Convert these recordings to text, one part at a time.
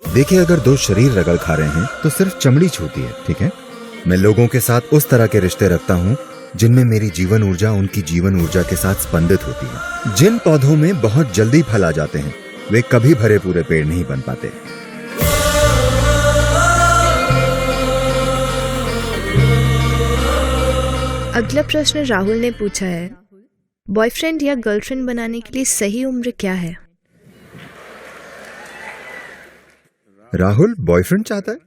देखिए, अगर दो शरीर रगड़ खा रहे हैं तो सिर्फ चमड़ी छूती है, ठीक है। मैं लोगों के साथ उस तरह के रिश्ते रखता हूँ जिनमें मेरी जीवन ऊर्जा उनकी जीवन ऊर्जा के साथ स्पंदित होती है। जिन पौधों में बहुत जल्दी फल आ जाते हैं वे कभी भरे पूरे पेड़ नहीं बन पाते। अगला प्रश्न राहुल ने पूछा है, बॉयफ्रेंड या गर्लफ्रेंड बनाने के लिए सही उम्र क्या है? राहुल बॉयफ्रेंड चाहता है।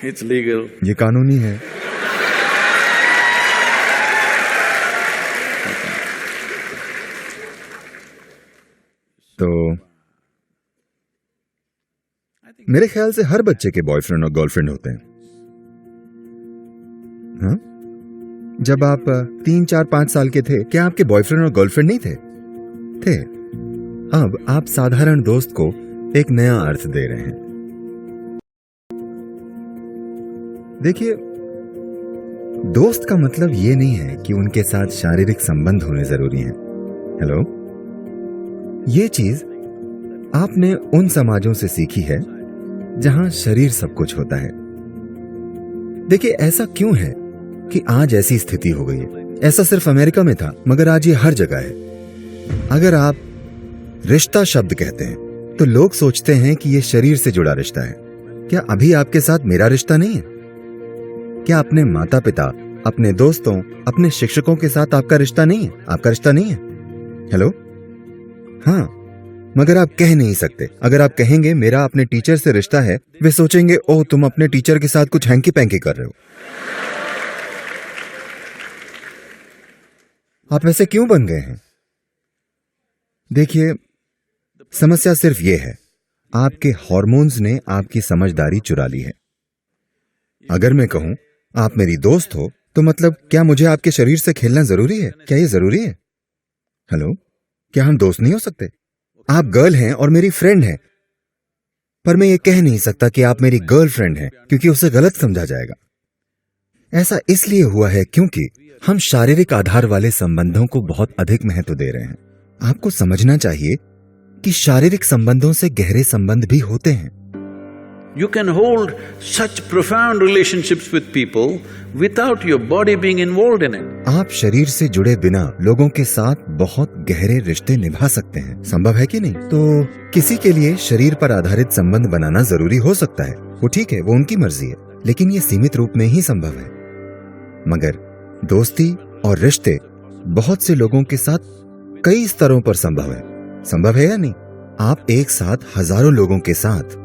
It's legal. ये कानूनी है। तो मेरे ख्याल से हर बच्चे के बॉयफ्रेंड और गर्लफ्रेंड होते हैं। हाँ? जब आप 3, 4, 5 साल के थे, क्या आपके बॉयफ्रेंड और गर्लफ्रेंड नहीं थे? थे। अब आप साधारण दोस्त को एक नया अर्थ दे रहे हैं। देखिए, दोस्त का मतलब ये नहीं है कि उनके साथ शारीरिक संबंध होने जरूरी हैं। हेलो, ये चीज आपने उन समाजों से सीखी है जहां शरीर सब कुछ होता है। देखिए, ऐसा क्यों है कि आज ऐसी स्थिति हो गई है? ऐसा सिर्फ अमेरिका में था, मगर आज ये हर जगह है। अगर आप रिश्ता शब्द कहते हैं तो लोग सोचते हैं कि ये शरीर से जुड़ा रिश्ता है। क्या अभी आपके साथ मेरा रिश्ता नहीं है? क्या अपने माता पिता, अपने दोस्तों, अपने शिक्षकों के साथ आपका रिश्ता नहीं है? आपका रिश्ता नहीं है? हेलो, हाँ, मगर आप कह नहीं सकते। अगर आप कहेंगे मेरा अपने टीचर से रिश्ता है, वे सोचेंगे ओह तुम अपने टीचर के साथ कुछ हैंकी पैंकी कर रहे हो। आप ऐसे क्यों बन गए हैं? देखिए, समस्या सिर्फ ये है, आपके हार्मोन्स ने आपकी समझदारी चुरा ली है। अगर मैं कहूं आप मेरी दोस्त हो तो मतलब क्या मुझे आपके शरीर से खेलना जरूरी है? क्या ये जरूरी है? हेलो, क्या हम दोस्त नहीं हो सकते? आप गर्ल हैं और मेरी फ्रेंड हैं, पर मैं ये कह नहीं सकता कि आप मेरी गर्लफ्रेंड हैं, क्योंकि उसे गलत समझा जाएगा। ऐसा इसलिए हुआ है क्योंकि हम शारीरिक आधार वाले संबंधों को बहुत अधिक महत्व दे रहे हैं। आपको समझना चाहिए कि शारीरिक संबंधों से गहरे संबंध भी होते हैं। You can hold such profound relationships with people without your body being involved in it. आप शरीर से जुड़े बिना लोगों के साथ बहुत गहरे रिश्ते निभा सकते हैं। संभव है कि नहीं? तो किसी के लिए शरीर पर आधारित संबंध बनाना जरूरी हो सकता है, वो ठीक है, वो उनकी मर्जी है, लेकिन ये सीमित रूप में ही संभव है। मगर दोस्ती और रिश्ते बहुत से लोगों के साथ कई स्तरों पर संभव है। संभव है या नहीं? आप एक साथ हजारों लोगों के साथ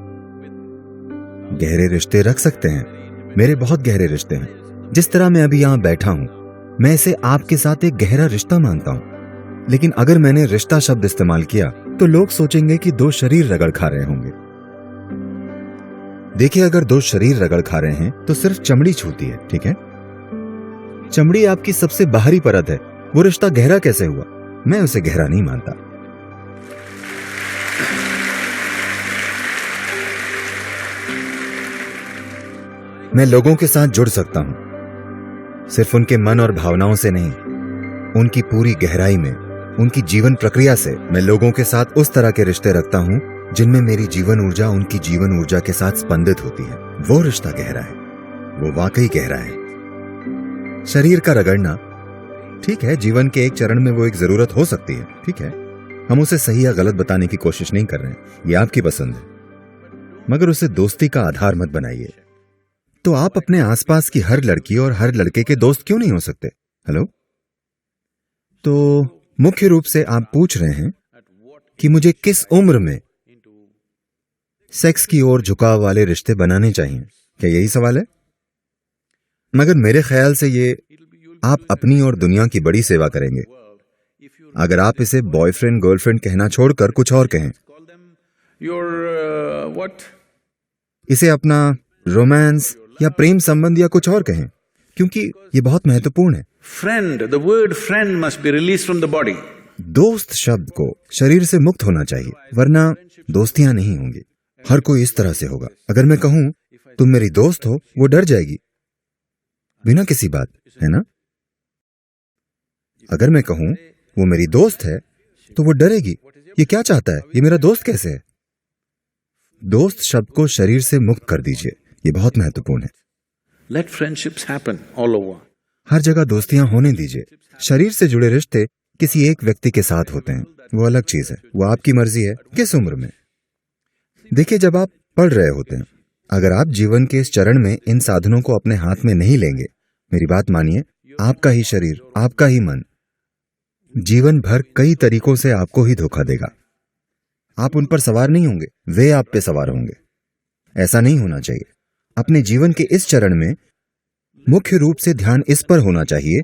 गहरे रिश्ते रख सकते हैं। मेरे बहुत गहरे रिश्ते हैं। जिस तरह मैं अभी यहां बैठा हूं, मैं इसे आपके साथ एक गहरा रिश्ता मानता हूं। लेकिन अगर मैंने रिश्ता शब्द इस्तेमाल किया तो लोग सोचेंगे कि दो शरीर रगड़ खा रहे होंगे। देखिए, अगर दो शरीर रगड़ खा रहे हैं तो सिर्फ चमड़ी छूती है, ठीक है। चमड़ी आपकी सबसे बाहरी परत है। वो रिश्ता गहरा कैसे हुआ? मैं उसे गहरा नहीं मानता। मैं लोगों के साथ जुड़ सकता हूं, सिर्फ उनके मन और भावनाओं से नहीं, उनकी पूरी गहराई में, उनकी जीवन प्रक्रिया से। मैं लोगों के साथ उस तरह के रिश्ते रखता हूं जिनमें मेरी जीवन ऊर्जा उनकी जीवन ऊर्जा के साथ स्पंदित होती है। वो रिश्ता गहरा है, वो वाकई गहरा है। शरीर का रगड़ना ठीक है, जीवन के एक चरण में वो एक जरूरत हो सकती है, ठीक है। हम उसे सही या गलत बताने की कोशिश नहीं कर रहे हैं, ये आपकी पसंद है, मगर उसे दोस्ती का आधार मत बनाइए। तो आप अपने आसपास की हर लड़की और हर लड़के के दोस्त क्यों नहीं हो सकते? हेलो, तो मुख्य रूप से आप पूछ रहे हैं कि मुझे किस उम्र में सेक्स की ओर झुकाव वाले रिश्ते बनाने चाहिए, क्या यही सवाल है? मगर मेरे ख्याल से ये आप अपनी और दुनिया की बड़ी सेवा करेंगे अगर आप इसे बॉयफ्रेंड गर्लफ्रेंड कहना छोड़कर कुछ और कहें। इसे अपना रोमांस या प्रेम संबंध या कुछ और कहें, क्योंकि ये बहुत महत्वपूर्ण है। Friend, the word friend must be released from the body. दोस्त शब्द को शरीर से मुक्त होना चाहिए, वरना दोस्तियां नहीं होंगी। हर कोई इस तरह से होगा। अगर मैं कहूं तुम मेरी दोस्त हो, वो डर जाएगी बिना किसी बात, है ना? अगर मैं कहूं वो मेरी दोस्त है तो वो डरेगी, ये क्या चाहता है, ये मेरा दोस्त कैसे है। दोस्त शब्द को शरीर से मुक्त कर दीजिए, ये बहुत महत्वपूर्ण है। Let friendships happen all over. हर जगह दोस्तियां होने दीजिए। शरीर से जुड़े रिश्ते किसी एक व्यक्ति के साथ होते हैं, वो अलग चीज है, वो आपकी मर्जी है किस उम्र में। देखिए, जब आप पढ़ रहे होते हैं, अगर आप जीवन के इस चरण में इन साधनों को अपने हाथ में नहीं लेंगे, मेरी बात मानिए, आपका ही शरीर, आपका ही मन जीवन भर कई तरीकों से आपको ही धोखा देगा। आप उन पर सवार नहीं होंगे, वे आप पे सवार होंगे। ऐसा नहीं होना चाहिए। अपने जीवन के इस चरण में मुख्य रूप से ध्यान इस पर होना चाहिए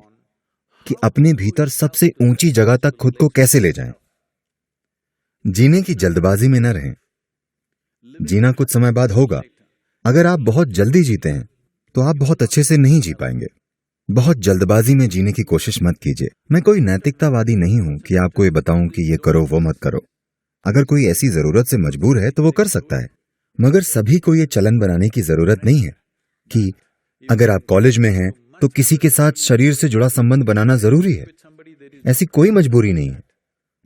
कि अपने भीतर सबसे ऊंची जगह तक खुद को कैसे ले जाएं। जीने की जल्दबाजी में न रहें। जीना कुछ समय बाद होगा। अगर आप बहुत जल्दी जीते हैं तो आप बहुत अच्छे से नहीं जी पाएंगे। बहुत जल्दबाजी में जीने की कोशिश मत कीजिए। मैं कोई नैतिकतावादी नहीं हूं कि आपको ये बताऊं कि ये करो वो मत करो। अगर कोई ऐसी जरूरत से मजबूर है तो वो कर सकता है, मगर सभी को ये चलन बनाने की जरूरत नहीं है कि अगर आप कॉलेज में हैं तो किसी के साथ शरीर से जुड़ा संबंध बनाना जरूरी है। ऐसी कोई मजबूरी नहीं है,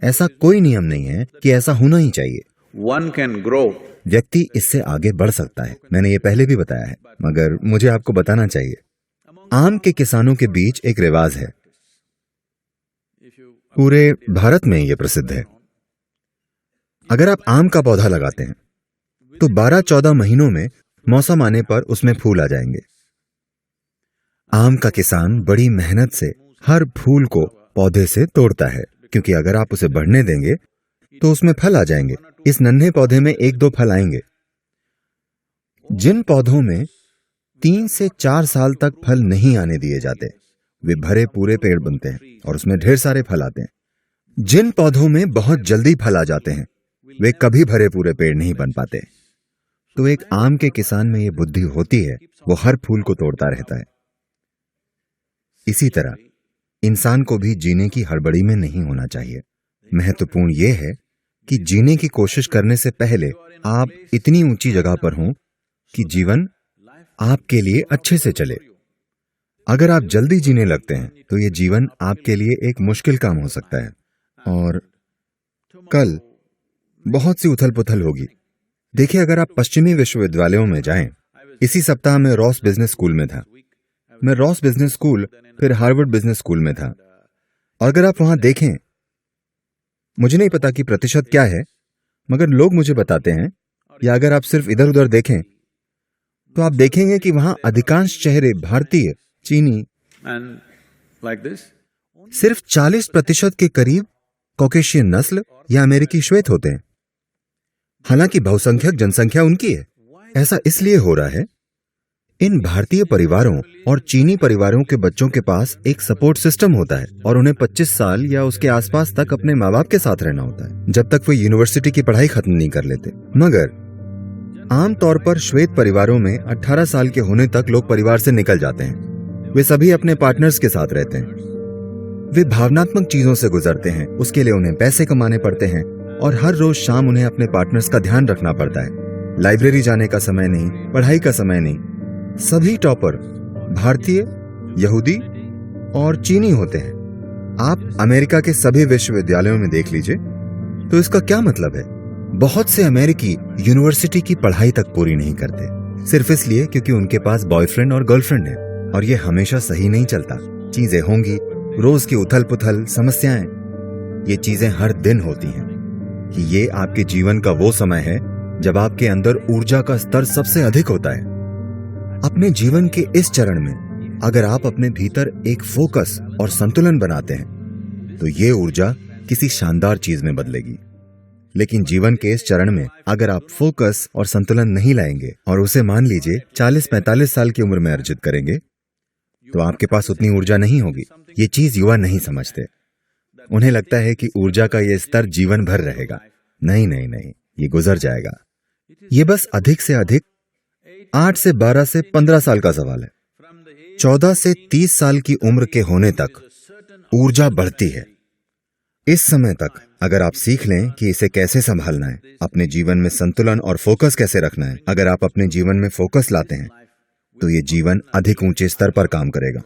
ऐसा कोई नियम नहीं है कि ऐसा होना ही चाहिए। One can grow. व्यक्ति इससे आगे बढ़ सकता है, मैंने ये पहले भी बताया है, मगर मुझे आपको बताना चाहिए। आम के किसानों के बीच एक रिवाज है, पूरे भारत में यह प्रसिद्ध है। अगर आप आम का पौधा लगाते हैं तो 12-14 महीनों में मौसम आने पर उसमें फूल आ जाएंगे। आम का किसान बड़ी मेहनत से हर फूल को पौधे से तोड़ता है, क्योंकि अगर आप उसे बढ़ने देंगे तो उसमें फल आ जाएंगे। इस नन्हे पौधे में 1-2 फल आएंगे। जिन पौधों में 3 से 4 साल तक फल नहीं आने दिए जाते, वे भरे पूरे पेड़ बनते हैं और उसमें ढेर सारे फल आते हैं। जिन पौधों में बहुत जल्दी फल आ जाते हैं, वे कभी भरे पूरे पेड़ नहीं बन पाते। तो एक आम के किसान में यह बुद्धि होती है, वो हर फूल को तोड़ता रहता है। इसी तरह इंसान को भी जीने की हड़बड़ी में नहीं होना चाहिए। महत्वपूर्ण यह है कि जीने की कोशिश करने से पहले आप इतनी ऊंची जगह पर हों कि जीवन आपके लिए अच्छे से चले। अगर आप जल्दी जीने लगते हैं तो यह जीवन आपके लिए एक मुश्किल काम हो सकता है और कल बहुत सी उथल पुथल होगी। देखिए, अगर आप पश्चिमी विश्वविद्यालयों में जाएं, इसी सप्ताह मैं रॉस बिजनेस स्कूल में था। मैं रॉस बिजनेस स्कूल फिर हार्वर्ड बिजनेस स्कूल में था। और अगर आप वहां देखें, मुझे नहीं पता कि प्रतिशत क्या है, मगर लोग मुझे बताते हैं, या अगर आप सिर्फ इधर उधर देखें तो आप देखेंगे कि वहां अधिकांश चेहरे भारतीय, चीनी, And like this, सिर्फ 40% के करीब कॉकेशियन नस्ल या अमेरिकी श्वेत होते हैं। हालांकि बहुसंख्यक जनसंख्या उनकी है। ऐसा इसलिए हो रहा है, इन भारतीय परिवारों और चीनी परिवारों के बच्चों के पास एक सपोर्ट सिस्टम होता है और उन्हें 25 साल या उसके आसपास तक अपने माँ बाप के साथ रहना होता है, जब तक वे यूनिवर्सिटी की पढ़ाई खत्म नहीं कर लेते। मगर आमतौर पर श्वेत परिवारों में 18 साल के होने तक लोग परिवार से निकल जाते हैं। वे सभी अपने पार्टनर्स के साथ रहते हैं। वे भावनात्मक चीजों से गुजरते हैं, उसके लिए उन्हें पैसे कमाने पड़ते हैं और हर रोज शाम उन्हें अपने पार्टनर्स का ध्यान रखना पड़ता है। लाइब्रेरी जाने का समय नहीं, पढ़ाई का समय नहीं। सभी टॉपर भारतीय, यहूदी और चीनी होते हैं। आप अमेरिका के सभी विश्वविद्यालयों में देख लीजिए। तो इसका क्या मतलब है? बहुत से अमेरिकी यूनिवर्सिटी की पढ़ाई तक पूरी नहीं करते, सिर्फ इसलिए क्योंकि उनके पास बॉयफ्रेंड और गर्लफ्रेंड है। और ये हमेशा सही नहीं चलता। चीजें होंगी, रोज की उथल पुथल, समस्याएं, ये चीजें हर दिन होती हैं। कि ये आपके जीवन का वो समय है जब आपके अंदर ऊर्जा का स्तर सबसे अधिक होता है। अपने जीवन के इस चरण में अगर आप अपने भीतर एक फोकस और संतुलन बनाते हैं तो ये ऊर्जा किसी शानदार चीज में बदलेगी। लेकिन जीवन के इस चरण में अगर आप फोकस और संतुलन नहीं लाएंगे और उसे मान लीजिए 40-45 साल की उम्र में अर्जित करेंगे, तो आपके पास उतनी ऊर्जा नहीं होगी। ये चीज युवा नहीं समझते। उन्हें लगता है कि ऊर्जा का यह स्तर जीवन भर रहेगा। नहीं नहीं नहीं, ये गुजर जाएगा। ये बस अधिक से अधिक 8 से 12 से 15 साल का सवाल है। 14 से 30 साल की उम्र के होने तक ऊर्जा बढ़ती है। इस समय तक अगर आप सीख लें कि इसे कैसे संभालना है, अपने जीवन में संतुलन और फोकस कैसे रखना है, अगर आप अपने जीवन में फोकस लाते हैं तो ये जीवन अधिक ऊंचे स्तर पर काम करेगा।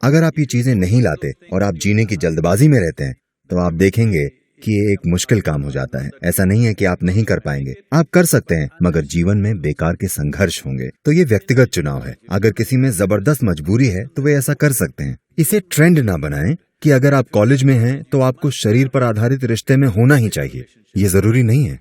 अगर आप ये चीजें नहीं लाते और आप जीने की जल्दबाजी में रहते हैं तो आप देखेंगे कि ये एक मुश्किल काम हो जाता है। ऐसा नहीं है कि आप नहीं कर पाएंगे, आप कर सकते हैं, मगर जीवन में बेकार के संघर्ष होंगे। तो ये व्यक्तिगत चुनाव है। अगर किसी में जबरदस्त मजबूरी है तो वे ऐसा कर सकते हैं। इसे ट्रेंड ना बनाएं कि अगर आप कॉलेज में हैं तो आपको शरीर पर आधारित रिश्ते में होना ही चाहिए। ये जरूरी नहीं है।